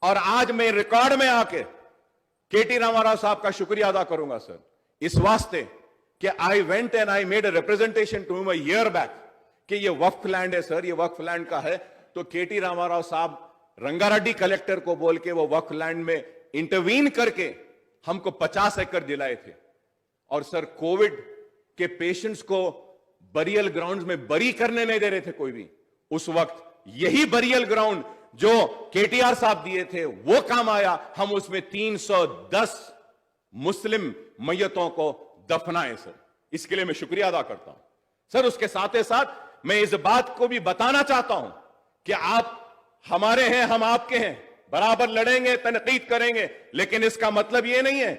और आज मैं रिकॉर्ड में आके केटी रामाराव साहब का शुक्रिया अदा करूंगा सर, इस वास्ते कि I went and I made a representation to him a year back कि ये वक्फ लैंड है सर, ये वक्फ लैंड का है। तो केटी रामाराव साहब रंगारेड्डी कलेक्टर को बोल के वो वक्फ लैंड में इंटरवीन करके हमको 50 एकड़ दिलाए थे। और सर कोविड के पेशेंट्स को बरियल ग्राउंड्स में बरी करने नहीं दे रहे थे कोई भी। उस वक्त यही बरियल ग्राउंड जो केटीआर साहब दिए थे वो काम आया। हम उसमें 310 मुस्लिम मैयतों को दफनाए सर, इसके लिए मैं शुक्रिया अदा करता हूं सर। उसके साथ ही साथ मैं इस बात को भी बताना चाहता हूं कि आप हमारे हैं, हम आपके हैं, बराबर लड़ेंगे, तनकीद करेंगे, लेकिन इसका मतलब यह नहीं है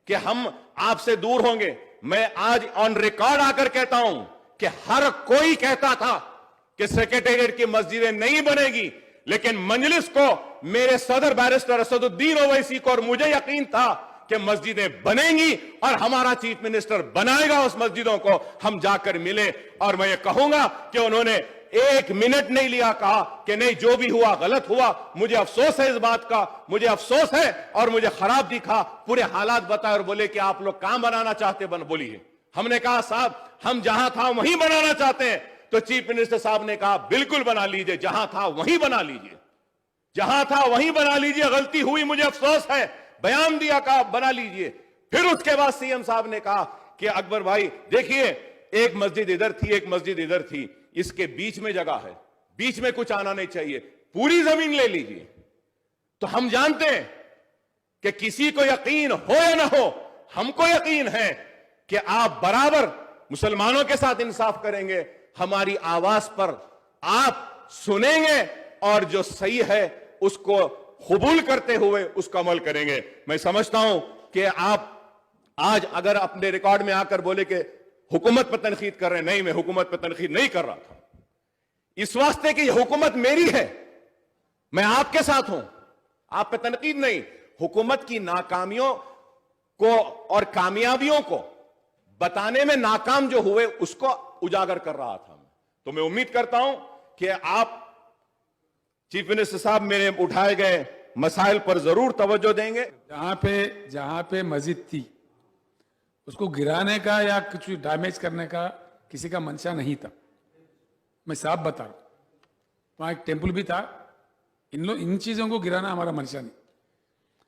कि हम आपसे दूर होंगे। मैं आज ऑन रिकॉर्ड आकर कहता हूं कि हर कोई कहता था कि सेक्रेटेरिएट की मस्जिदें नहीं बनेगी, लेकिन मजलिस को, मेरे सदर बैरिस्टर असदुद्दीन ओवैसी को और मुझे यकीन था कि मस्जिदें बनेंगी और हमारा चीफ मिनिस्टर बनाएगा उस मस्जिदों को। हम जाकर मिले और मैं ये कहूंगा कि उन्होंने एक मिनट नहीं लिया, कहा कि नहीं जो भी हुआ गलत हुआ, मुझे अफसोस है इस बात का, मुझे अफसोस है और मुझे खराब दिखा, पूरे हालात बताए और बोले कि आप लोग कहां बनाना चाहते बोलिए। हमने कहा साहब हम जहां था वहीं बनाना चाहते हैं। तो चीफ मिनिस्टर साहब ने कहा बिल्कुल बना लीजिए, जहां था वहीं बना लीजिए, जहां था वहीं बना लीजिए, गलती हुई मुझे अफसोस है, बयान दिया, कहा बना लीजिए। फिर उसके बाद सीएम साहब ने कहा कि अकबर भाई देखिए, एक मस्जिद इधर थी, एक मस्जिद इधर थी, इसके बीच में जगह है, बीच में कुछ आना नहीं चाहिए, पूरी जमीन ले लीजिए। तो हम जानते हैं कि किसी को यकीन हो या ना हो, हमको यकीन है कि आप बराबर मुसलमानों के साथ इंसाफ करेंगे, हमारी आवाज पर आप सुनेंगे और जो सही है उसको कबूल करते हुए उसका अमल करेंगे। मैं समझता हूं कि आप आज अगर अपने रिकॉर्ड में आकर बोले कि हुकूमत पर तनकीद कर रहे हैं, नहीं, मैं हुकूमत पर तनकीद नहीं कर रहा था, इस वास्ते कि यह हुकूमत मेरी है, मैं आपके साथ हूं, आप पे तनकीद नहीं। हुकूमत की नाकामियों को और कामयाबियों को बताने में नाकाम जो हुए उसको उजागर कर रहा था। तो मैं उम्मीद करता हूं कि आप चीफ मिनिस्टर साहब मेरे उठाए गए मसाइल पर जरूर तवज्जो देंगे। जहां पे मस्जिद थी उसको गिराने का या कुछ डैमेज करने का किसी का मंशा नहीं था, मैं साफ बता रहा हूं। वहां एक टेंपल भी था, इन चीजों को गिराना हमारा मंशा नहीं।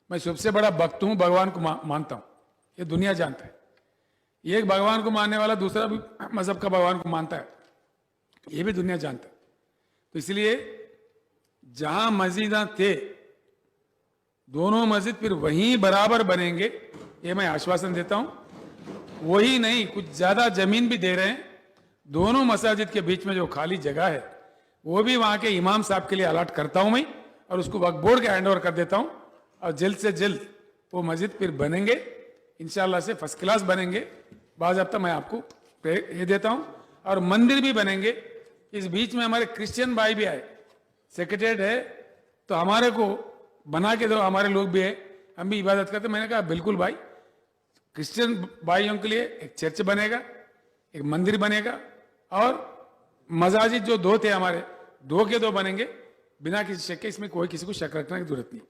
मैं सबसे बड़ा भक्त हूं, भगवान को मानता हूं, ये दुनिया जानता है। एक भगवान को मानने वाला दूसरा भी मजहब का भगवान को मानता है, ये भी दुनिया जानता है। तो इसलिए जहां मस्जिद थे दोनों मस्जिद फिर वहीं बराबर बनेंगे, ये मैं आश्वासन देता हूं। वही नहीं, कुछ ज्यादा जमीन भी दे रहे हैं। दोनों मसाजिद के बीच में जो खाली जगह है वो भी वहां के इमाम साहब के लिए अलॉट करता हूं मैं, और उसको वक्फ बोर्ड के हैंड ओवर कर देता हूं। और जल्द से जल्द वो मस्जिद फिर बनेंगे, इंशाल्लाह से फर्स्ट क्लास बनेंगे। बाज़ाब्ता मैं आपको ये देता हूं। और मंदिर भी बनेंगे। इस बीच में हमारे क्रिश्चियन भाई भी आए, सेक्रेटेरिएट है तो हमारे को बना के दो, हमारे लोग भी है, हम भी इबादत करते। मैंने कहा बिल्कुल भाई, क्रिश्चियन भाइयों के लिए एक चर्च बनेगा, एक मंदिर बनेगा, और मसाजिद जो दो थे हमारे, दो के दो बनेंगे, बिना किसी शक के। इसमें कोई किसी को शक रखने की जरूरत नहीं।